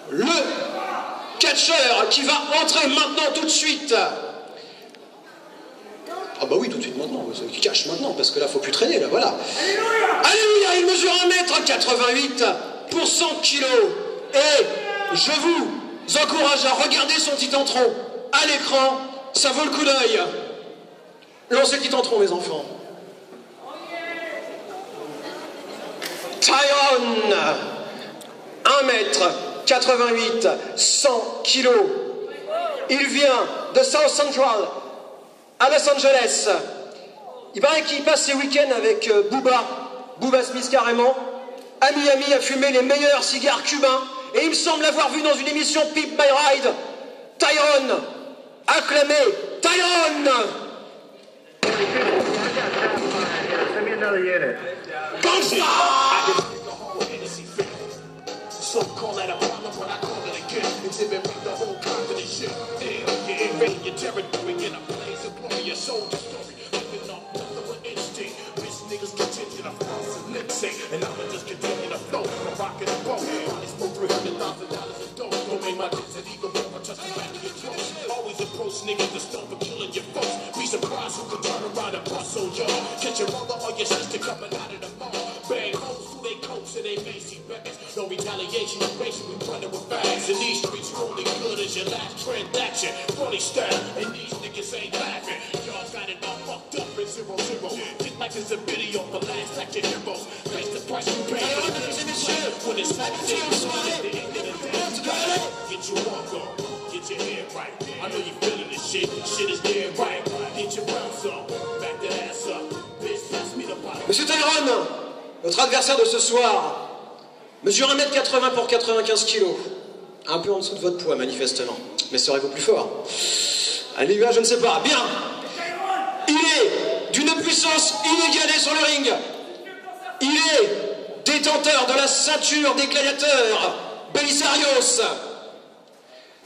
le catcheur qui va entrer maintenant tout de suite. Ah bah oui, tout de suite maintenant, il cache maintenant, parce que là, faut plus traîner, là, voilà. Alléluia, il mesure 1,88 m pour 100 kg. Et je vous encourage à regarder son titantron à l'écran, ça vaut le coup d'œil. Lancez le titantron, mes enfants. Tyrone, 1,88 m, 100 kg. Il vient de South Central, à Los Angeles. Il paraît qu'il passe ses week-ends avec Booba Smith carrément. À Miami, a fumé les meilleurs cigares cubains. Et il me semble l'avoir vu dans une émission Pimp My Ride. Tyrone, acclamé, Tyrone. So call that a problem when I call it again. Exhibit me the whole confident shit. You're invading your territory in a blaze of glory, a soldier story. Living off nothing with instinct. Bitch niggas continue to floss and lip sync. And I'ma just continue to flow from a rock and a boat. Probably smoke $300,000 a dope. Don't make my density go over, touch the back of your throat. Always approach niggas to stone for killing your folks. Be surprised who can turn around and bust on y'all. Catch your mother or your sister coming out of the mall. Bang hoes through they coats and they lacy bags. No retaliation, you basically running with bags. In these streets, you're only good as your last transaction. Funny style, and these niggas ain't laughing. Y'all got it all fucked up in 0-0. Get like it's a video for last action heroes. Face the price you pay for the when it's like the end of the day. Get your walk on, get your head right. I know you feeling this shit, shit is dead right. Get your bounce on, back that ass up. Bitch, pass me the bottle. Monsieur Tyrone, notre adversaire de ce soir mesure 1,80 m pour 95 kg. Un peu en dessous de votre poids, manifestement. Mais serez-vous plus fort? Allez, je ne sais pas. Bien. Il est d'une puissance inégalée sur le ring. Il est détenteur de la ceinture des gladiateurs, Belisarios.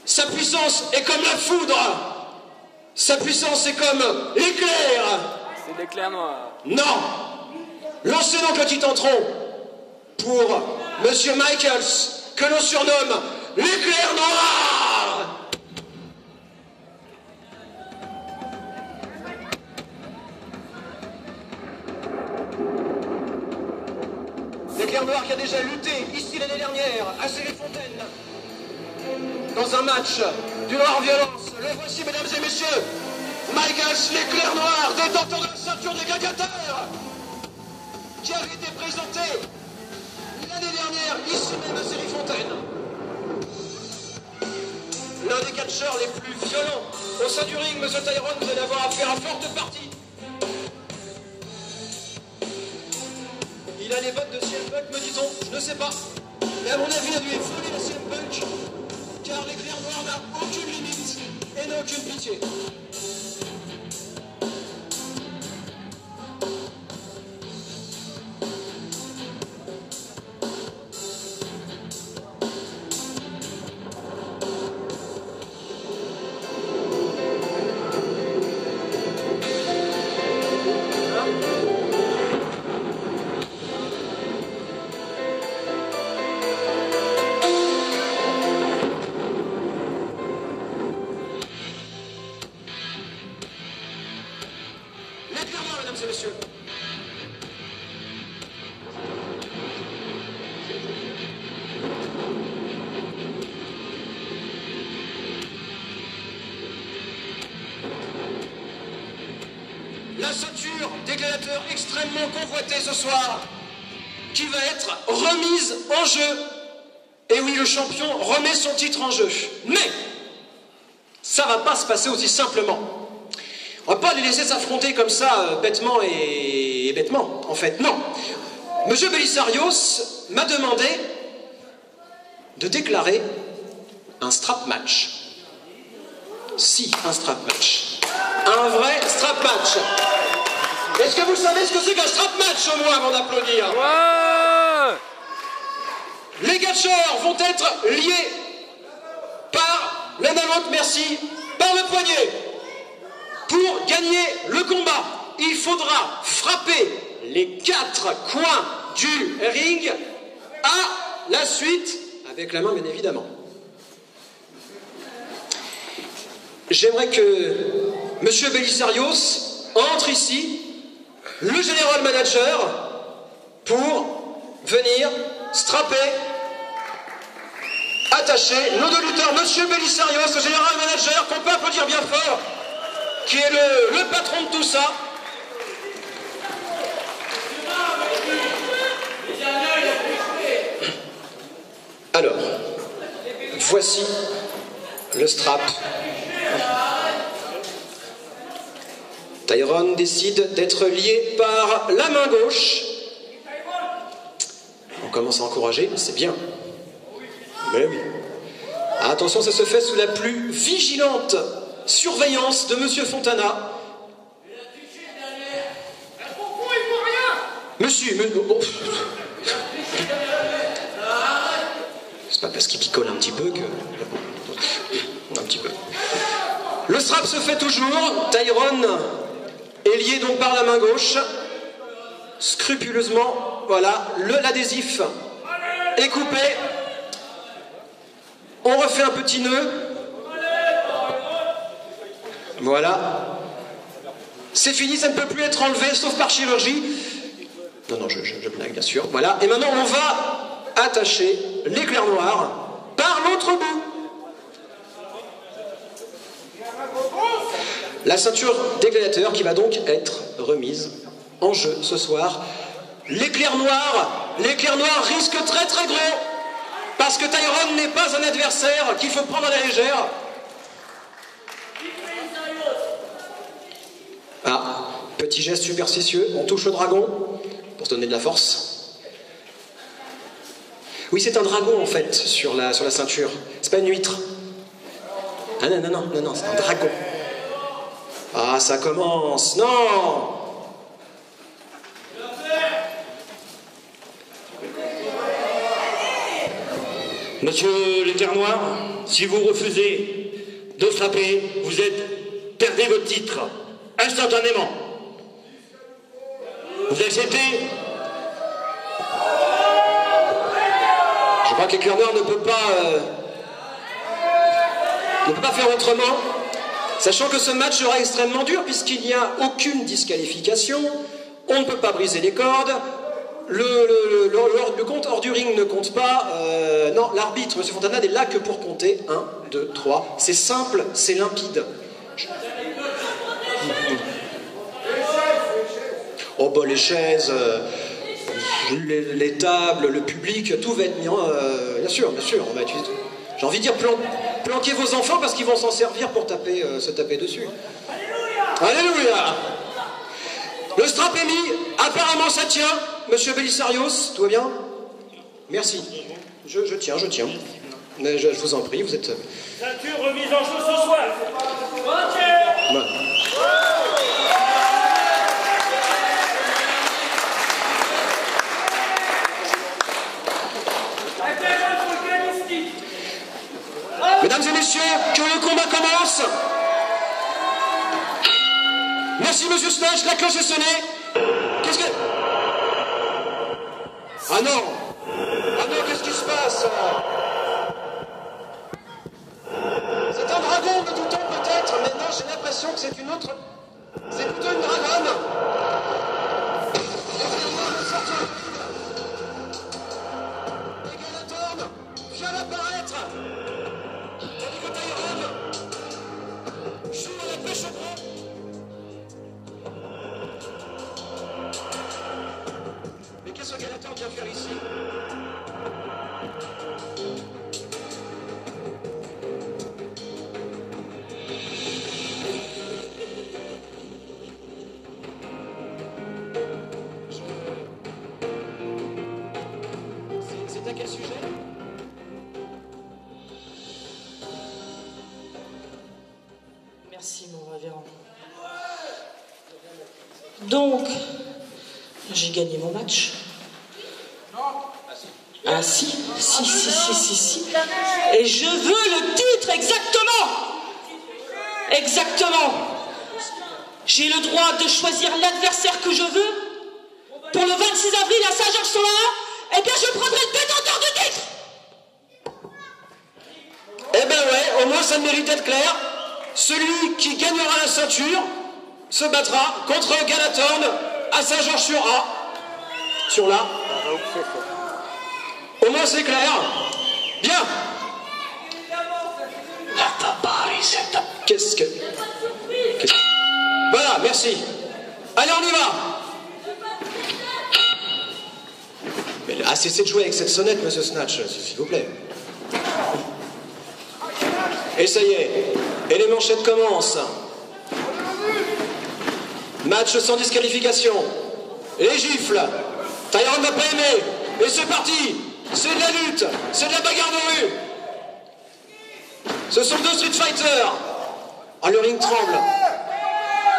Sa puissance est comme la foudre. Sa puissance est comme l'éclair. C'est l'éclair noir. Non. Lancez donc le titantron pour Monsieur Michaels, que l'on surnomme l'éclair noir. L'éclair noir qui a déjà lutté ici l'année dernière à Céréfontaine dans un match d'une rare violence. Le voici, mesdames et messieurs, Michaels, l'éclair noir, détenteur de la ceinture des gladiateurs, qui avait été présenté l'année dernière, ici même à Céréfontaine. L'un des catcheurs les plus violents au sein du ring, monsieur Tyrone, vous allez avoir affaire à forte partie. Il a les bottes de CM Punk, me dit-on, je ne sais pas. Mais à mon avis, il lui est volé la CM Punk, car l'éclair noir n'a aucune limite et n'a aucune pitié. Mesdames et messieurs. La ceinture des gladiateurs extrêmement convoitée ce soir, qui va être remise en jeu. Et oui, le champion remet son titre en jeu. Mais ça va pas se passer aussi simplement. On va pas les laisser s'affronter comme ça, bêtement et bêtement, en fait. Non. Monsieur Belisarios m'a demandé de déclarer un strap match. Si, un strap match. Un vrai strap match. Est-ce que vous savez ce que c'est qu'un strap match, au moins, avant d'applaudir? Ouais. Les catcheurs vont être liés par l'un à l'autre, merci, par le poignet. Pour gagner le combat, il faudra frapper les 4 coins du ring à la suite, avec la main bien évidemment. j'aimerais que Monsieur Belisarios entre ici, le général manager, pour venir strapper, attacher nos deux lutteurs. Monsieur Belisarios, le général manager, qu'on peut applaudir bien fort, qui est le patron de tout ça. Alors, voici le strap. Tyrone décide d'être lié par la main gauche. On commence à encourager, c'est bien. Mais oui. Attention, ça se fait sous la plus vigilante surveillance de Monsieur Fontana. Monsieur, bon. C'est pas parce qu'il picole un petit peu que... Un petit peu. Le strap se fait toujours. Tyrone est lié donc par la main gauche. Scrupuleusement, voilà, l'adhésif est coupé. On refait un petit nœud. Voilà. C'est fini, ça ne peut plus être enlevé, sauf par chirurgie. Non, je blague, bien sûr. Voilà. Et maintenant, on va attacher l'éclair noir par l'autre bout. La ceinture des gladiateurs qui va donc être remise en jeu ce soir. L'éclair noir risque très très gros, parce que Tyrone n'est pas un adversaire qu'il faut prendre à la légère. Ah, petit geste superstitieux, on touche le dragon pour se donner de la force. Oui, c'est un dragon en fait sur la ceinture, c'est pas une huître. Ah non, c'est un dragon. Ah, ça commence, non! Monsieur l'éclair noir, si vous refusez de frapper, perdez votre titre instantanément. Vous acceptez? Je crois que l'éclair noir ne peut pas faire autrement, sachant que ce match sera extrêmement dur puisqu'il n'y a aucune disqualification, on ne peut pas briser les cordes. Le compte hors du ring ne compte pas. Non, l'arbitre, M. Fontana, n'est là que pour compter. 1, 2, 3. C'est simple, c'est limpide. Oh, bah, les chaises, les tables, le public, tout va être mis en. Bien sûr. J'ai envie de dire planquez vos enfants parce qu'ils vont s'en servir pour se taper dessus. Alléluia! Le strap est mis, apparemment ça tient. Monsieur Belisarios, tout va bien? Merci. Je tiens. Mais je vous en prie, vous êtes... Ceinture remise en jeu ce soir. Voilà. Mesdames et messieurs, que le combat commence. Merci Monsieur Snatch, la cloche est sonnée. Qu'est-ce que... Ah non, qu'est-ce qui se passe? C'est un dragon, me dit-on peut-être, mais non, j'ai l'impression que c'est une autre... C'est plutôt une dragonne. Egalatorn vient d'apparaître. Tandis que Tyrone joue à la pêche au gros. Mais qu'est-ce que Galator vient faire ici? C'est à quel sujet? Merci, mon révérend. Donc, j'ai gagné mon match. Ah si. Et je veux le titre, exactement. J'ai le droit de choisir l'adversaire que je veux. Pour le 26 avril à Saint-Georges-sur-Loire, eh bien je prendrai le détenteur du titre. Eh ben ouais, au moins ça mérite d'être clair. celui qui gagnera la ceinture se battra contre Galatorn à Saint-Georges-sur-A. Sur là. Au moins c'est clair. Bien. Qu'est-ce que... Voilà, merci. Allez, on y va. Mais ah, cessez de jouer avec cette sonnette, monsieur Snatch, s'il vous plaît. Et ça y est. Et les manchettes commencent. Match sans disqualification. Les gifles. Tyrone n'a pas aimé. Et c'est parti. C'est de la lutte. C'est de la bagarre de rue. Ce sont deux Street Fighter. Ah, le ring tremble.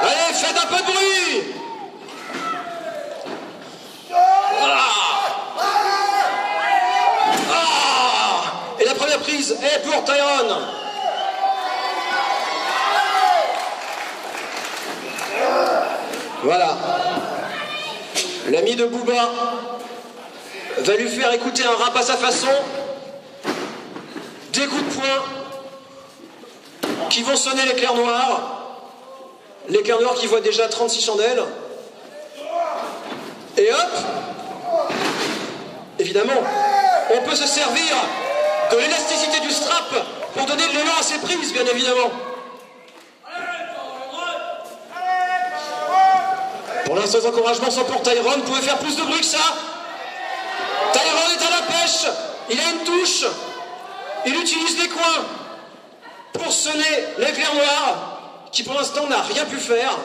Allez, faites un peu de bruit. Et la première prise est pour Tyrone. Voilà. L'ami de Booba va lui faire écouter un rap à sa façon. Des coups de poing qui vont sonner l'éclair noir. L'éclair noir qui voit déjà 36 chandelles. Et hop, évidemment, on peut se servir de l'élasticité du strap pour donner de l'élan à ses prises, bien évidemment. Pour l'instant, les encouragements sont pour Tyrone. Vous pouvez faire plus de bruit que ça. Tyrone est à la pêche. Il a une touche. Il utilise les coins pour sonner l'éclair noir, qui pour l'instant n'a rien pu faire.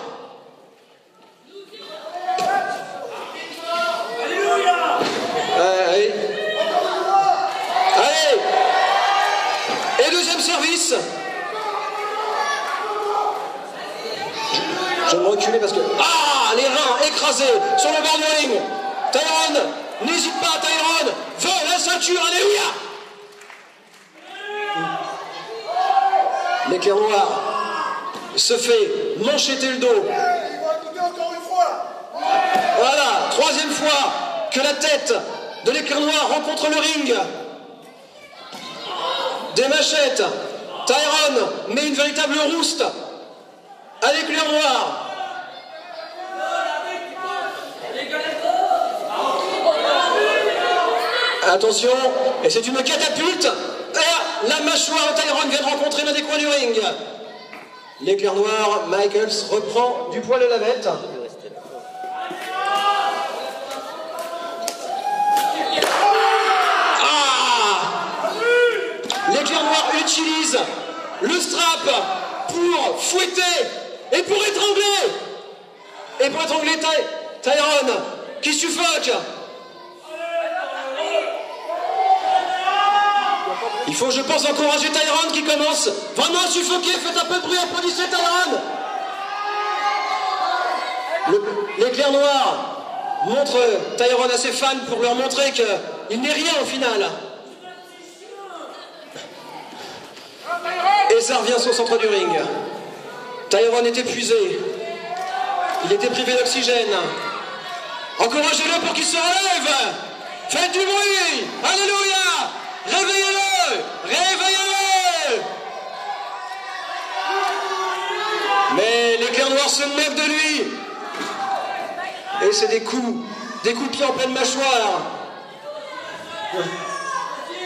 Allez. Allez. Et deuxième service. Je vais me reculer parce que... Ah, les reins écrasés sur le bord du ring. Tyrone, n'hésite pas, Tyrone. Veut la ceinture, alléluia. L'éclair noir se fait manchetter le dos. Voilà, troisième fois que la tête de l'éclair noir rencontre le ring. Des machettes. Tyrone met une véritable rouste à l'éclair noir. Attention, et c'est une catapulte. La mâchoire de Tyrone vient de rencontrer l'un des coins du ring. L'éclair noir, Michaels reprend du poil de la bête. L'éclair noir utilise le strap pour fouetter et pour étrangler. Et pour étrangler Tyrone qui suffoque. Il faut, je pense, encourager Tyrone qui commence vraiment à suffoquer. Faites un peu de bruit, applaudissez Tyrone. L'éclair noir montre Tyrone à ses fans pour leur montrer qu'il n'est rien au final. Et ça revient sur le centre du ring. Tyrone est épuisé. Il était privé d'oxygène. Encouragez-le pour qu'il se relève. Faites du bruit. Alléluia. Réveillez-le. Réveillez-le. Mais l'éclair noir se moque de lui. Et c'est des coups de pied en pleine mâchoire.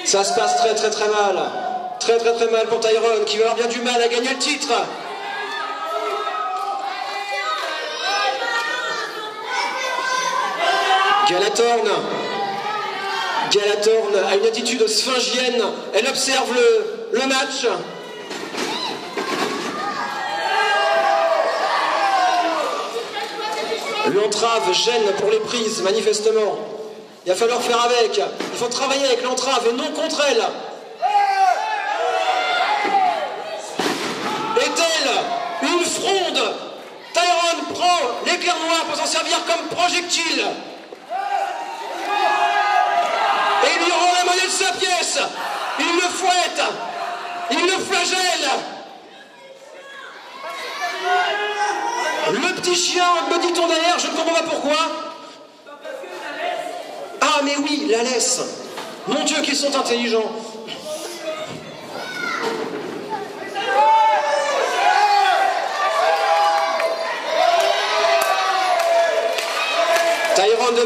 Ça se passe très très très mal. Très très très mal pour Tyrone qui va avoir bien du mal à gagner le titre. Galatorn a une attitude sphingienne. Elle observe le match. L'entrave gêne pour les prises, manifestement. Il va falloir faire avec. Il faut travailler avec l'entrave et non contre elle. Est-elle une fronde? Tyrone prend l'éclair noir pour s'en servir comme projectile. Et il lui rend la monnaie de sa pièce. Il le fouette. Il le flagelle. Le petit chien, me dit-on derrière, je ne comprends pas pourquoi. Ah mais oui, la laisse. Mon Dieu, qu'ils sont intelligents.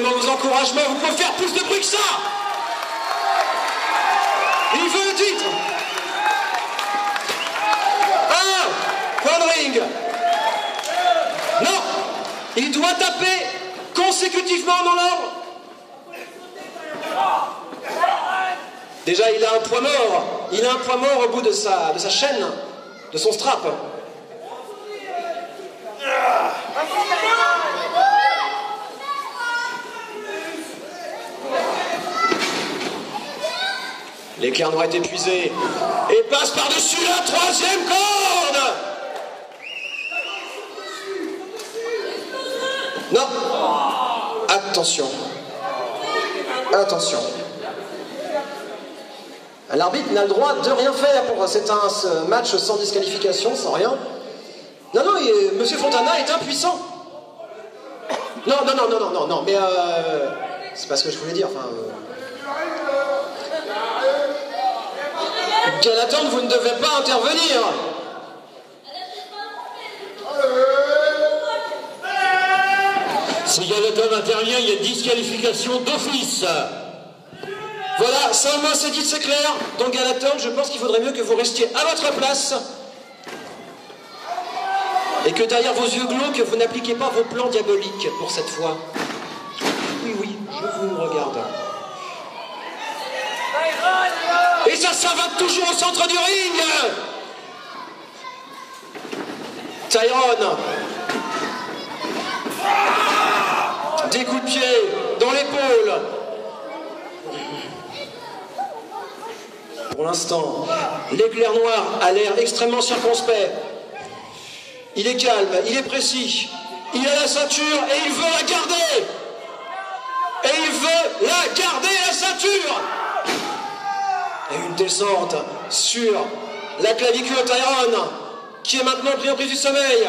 demande vos encouragements, vous pouvez faire plus de bruit que ça. Il veut le titre. Point de ring. Non, il doit taper consécutivement dans l'ordre. Déjà, il a un poids mort. Il a un poids mort au bout de sa chaîne, de son strap. L'éclair noir est épuisé et passe par-dessus la troisième corde. Non. Attention. Attention. L'arbitre n'a le droit de rien faire. C'est un match sans disqualification, sans rien. Non, non, Monsieur Fontana est impuissant. Non, mais c'est pas ce que je voulais dire. Enfin, Gallatin, vous ne devez pas intervenir. Si Gallatin intervient, il y a disqualification d'office. Voilà, ça au moins c'est dit, c'est clair. Donc Gallatin, je pense qu'il faudrait mieux que vous restiez à votre place. Et que derrière vos yeux glauques, vous n'appliquez pas vos plans diaboliques pour cette fois. Oui, oui, je vous regarde. Et ça va toujours au centre du ring. Tyrone. Des coups de pied dans l'épaule. Pour l'instant, l'éclair noir a l'air extrêmement circonspect. Il est calme, il est précis. Il a la ceinture et il veut la garder. Et il veut la garder, la ceinture. Et une descente sur la clavicule de Tyrone, qui est maintenant pris en prise du sommeil.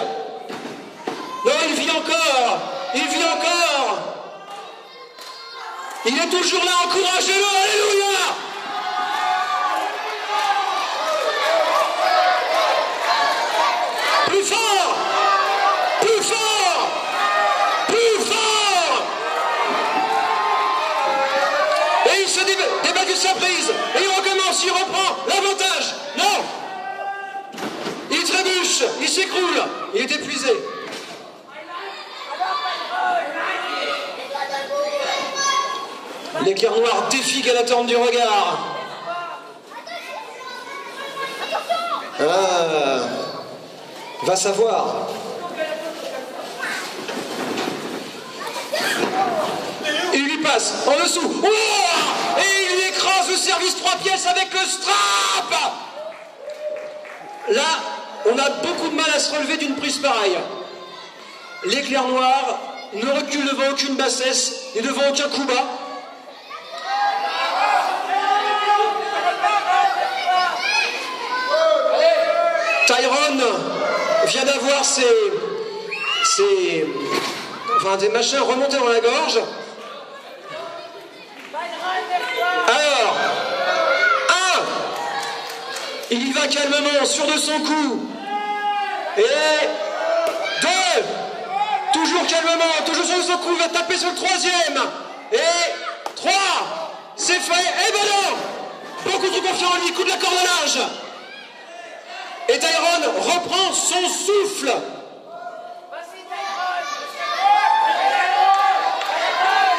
Non, il vit encore. Il vit encore. Il est toujours là, encouragez-le, alléluia. Plus fort. Plus fort. Plus fort. Et il se débat de sa prise. Et il recommence, il reprend l'avantage. Non. Il trébuche, il s'écroule. Il est épuisé. L'éclair noir défie Gallatin du regard. Va savoir. Il lui passe en dessous. Oh, et il lui écrase le service 3 pièces avec le strap. Là, on a beaucoup de mal à se relever d'une prise pareille. L'éclair noir ne recule devant aucune bassesse et devant aucun coup bas. Tyrone vient d'avoir des machins remontés dans la gorge. Alors, 1, il y va calmement, sûr de son coup. Et 2, toujours calmement, toujours sûr de son coup, il va taper sur le 3e. Et 3, c'est fait. Et ben non, beaucoup trop confiant en lui, coup de la cordonnage. Et Tyrone reprend son souffle.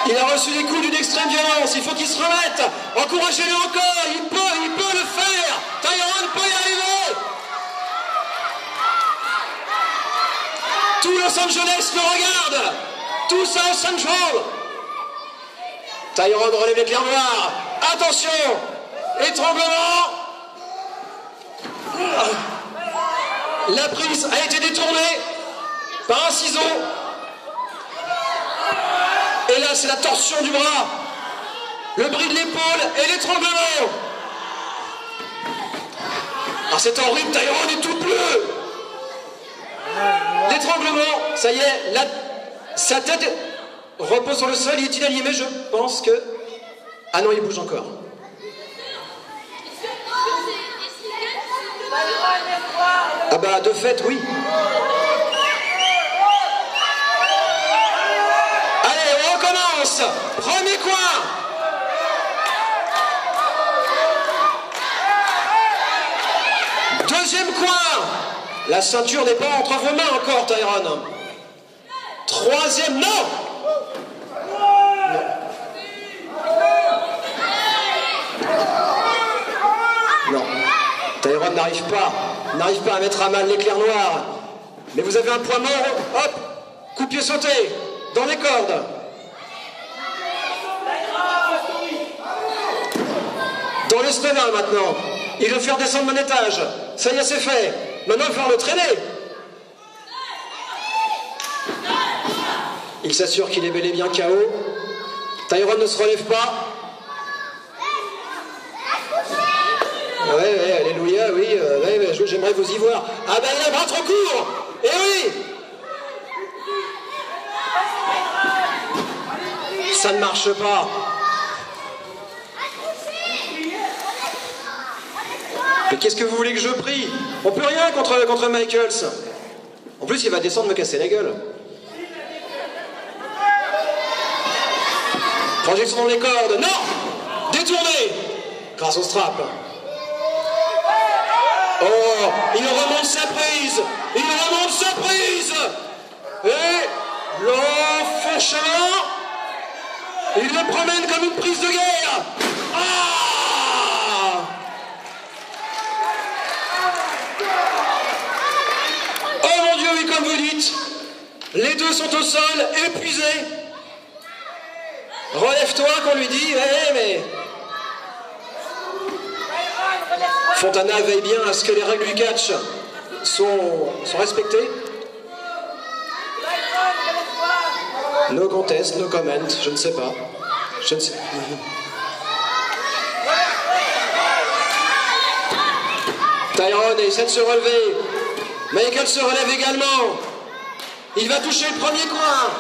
Il a reçu des coups d'une extrême violence. Il faut qu'il se remette. Encouragez-le encore. Il peut le faire. Tyrone peut y arriver. Tout Los Angeles le regarde. Tout South Central. Tyrone relève l'éclair noir. Attention. Étranglement. La prise a été détournée par un ciseau. Et là, c'est la torsion du bras, le bris de l'épaule et l'étranglement. Alors c'est horrible, Tyrone est tout bleu. L'étranglement, ça y est, sa tête repose sur le sol, il est inanimé, je pense que... Ah non, il bouge encore. Ah bah de fait oui. Allez, on commence. Premier coin. Deuxième coin. La ceinture n'est pas entre vos mains encore, Tyrone. Troisième, non. Non. Tyrone n'arrive pas à mettre à mal l'éclair noir. Mais vous avez un poids mort. Hop, coup de pied sauté, dans les cordes. Dans l'estomac maintenant. Il veut faire descendre mon étage. Ça y est, c'est fait. Maintenant, il va falloir le traîner. Il s'assure qu'il est bel et bien KO. Tyrone ne se relève pas. Ouais, alléluia, oui, j'aimerais vous y voir. Ah ben, il a bras trop court. Eh oui. Ça ne marche pas. Mais qu'est-ce que vous voulez que je prie? On peut rien contre Michaels. En plus, il va descendre me casser la gueule. Projection dans les cordes. Non! Détourné! Grâce au strap. Oh! Il remonte sa prise! Il remonte sa prise! Et l'enfourchement! Il le promène comme une prise de guerre! Ah! Oh mon Dieu, oui, comme vous dites, les deux sont au sol, épuisés. Relève-toi, qu'on lui dit, mais... Fontana veille bien à ce que les règles du catch sont respectées. No contest, no comment, je ne sais pas. Je ne sais pas. Tyrone essaie de se relever. Michael se relève également. Il va toucher le premier coin.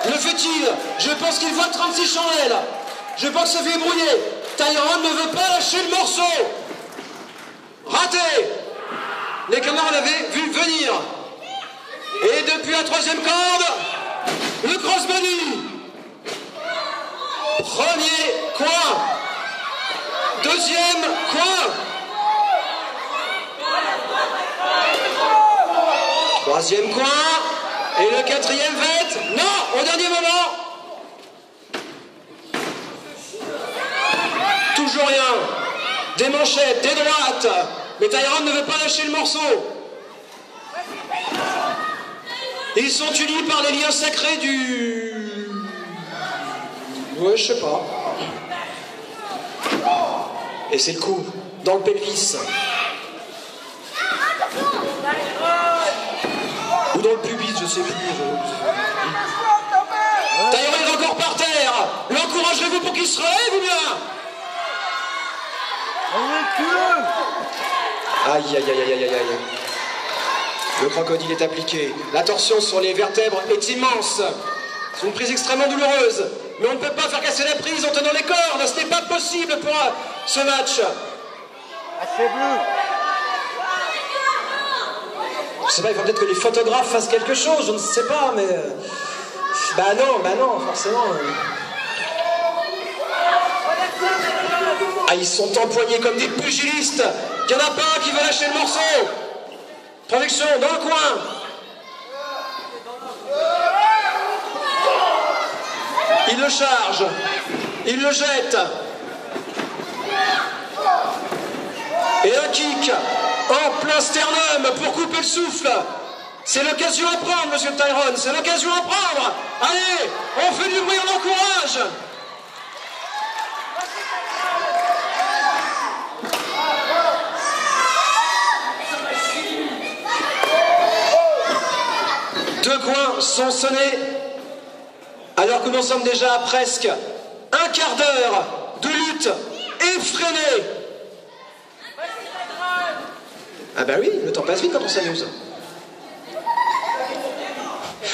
Le fait-il? Je pense qu'il voit 36 chandelles. Je pense que ça fait brouiller. Tyrone ne veut pas lâcher le morceau. Raté. Les camarades l'avaient vu venir. Et depuis la troisième corde, le crossbody. Premier coin. Deuxième coin. Troisième coin. Et le quatrième va être... Non, au dernier moment. Toujours rien. Des manchettes, des droites. Mais Tyrone ne veut pas lâcher le morceau. Ils sont unis par les liens sacrés du... Ouais, je sais pas. Et c'est le coup. Dans le pelvis. Ou dans le pubis, je sais plus. Tyrone est encore par terre. L'encouragerez-vous pour qu'il se relève ou bien? Aïe, aïe, aïe, aïe, aïe, aïe. Le crocodile est appliqué. La torsion sur les vertèbres est immense. C'est une prise extrêmement douloureuse. Mais on ne peut pas faire casser la prise en tenant les cordes. Ce n'est pas possible pour ce match. Je sais pas, il faut peut-être que les photographes fassent quelque chose, je ne sais pas, mais... Bah non, forcément. Ah, ils sont empoignés comme des pugilistes. Il n'y en a pas un qui veut lâcher le morceau. Projection, dans le coin. Il le charge. Il le jette. Et un kick en plein sternum pour couper le souffle. C'est l'occasion à prendre, monsieur Tyrone. C'est l'occasion à prendre. Allez, on fait du bruit, on encourage. Deux coins sont sonnés, alors que nous sommes déjà à presque un quart d'heure de lutte effrénée. Ah bah oui, le temps passe vite quand on s'amuse.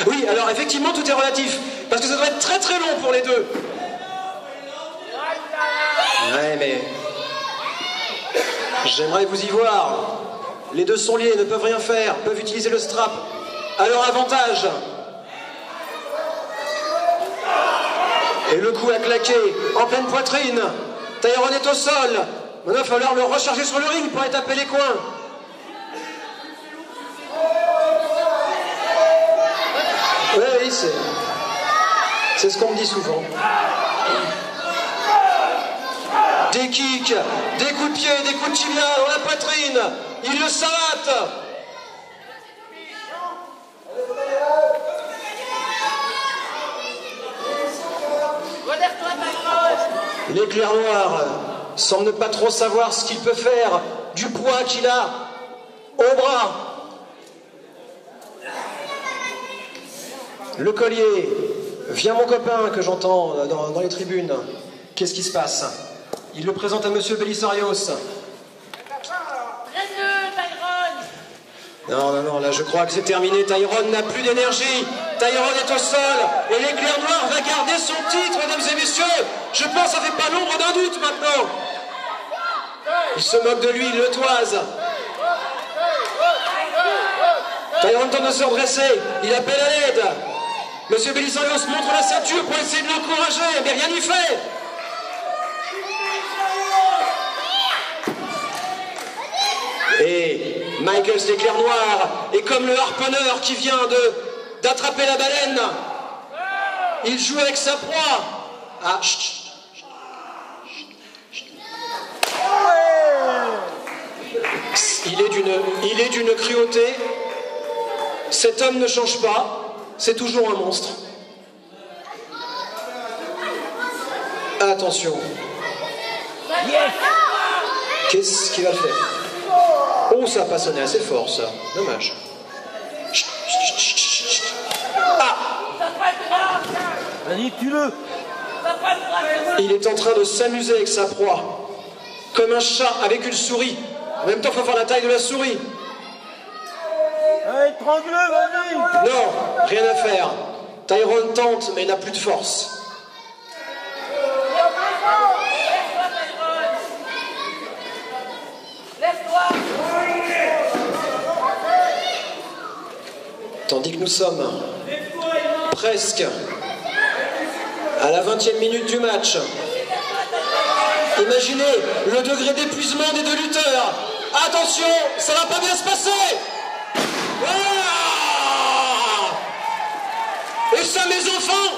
Oui, alors effectivement tout est relatif, parce que ça doit être très très long pour les deux. Ouais, mais... J'aimerais vous y voir. Les deux sont liés, ne peuvent rien faire, peuvent utiliser le strap à leur avantage. Et le coup a claqué en pleine poitrine. Tyrone est au sol. Maintenant, il va falloir le recharger sur le ring pour aller taper les coins. Oui, c'est ce qu'on me dit souvent. Des kicks, des coups de pied, des coups de tibia dans la poitrine. Il le savate. L'éclair noir semble ne pas trop savoir ce qu'il peut faire du poids qu'il a au bras. Le collier, viens mon copain que j'entends dans les tribunes. Qu'est-ce qui se passe? Il le présente à Monsieur Belisarios. Non, là je crois que c'est terminé. Tyrone n'a plus d'énergie. Tyrone est au sol. Et l'éclair noir va garder son titre, mesdames et messieurs. Je pense que ça fait pas l'ombre d'un doute maintenant. Il se moque de lui, il le toise. Tyrone tente de se redresser. Il appelle à l'aide. Monsieur Belisarios montre la ceinture pour essayer de l'encourager, mais rien n'y fait. Et Michaels l'éclair noir est comme le harponneur qui vient d'attraper la baleine. Il joue avec sa proie. Ah, chut. Il est d'une cruauté. Cet homme ne change pas. C'est toujours un monstre. Attention. Qu'est-ce qu'il va faire? Oh, ça n'a pas sonné assez fort, ça. Dommage. Ah! Vas-y, tue-le. Il est en train de s'amuser avec sa proie. Comme un chat avec une souris. En même temps, il faut voir la taille de la souris. Étrangle-le, vas-y. Non, rien à faire. Tyrone tente, mais il n'a plus de force. Tandis que nous sommes presque à la 20e minute du match. Imaginez le degré d'épuisement des deux lutteurs. Attention, ça va pas bien se passer. Ah! Et ça, mes enfants,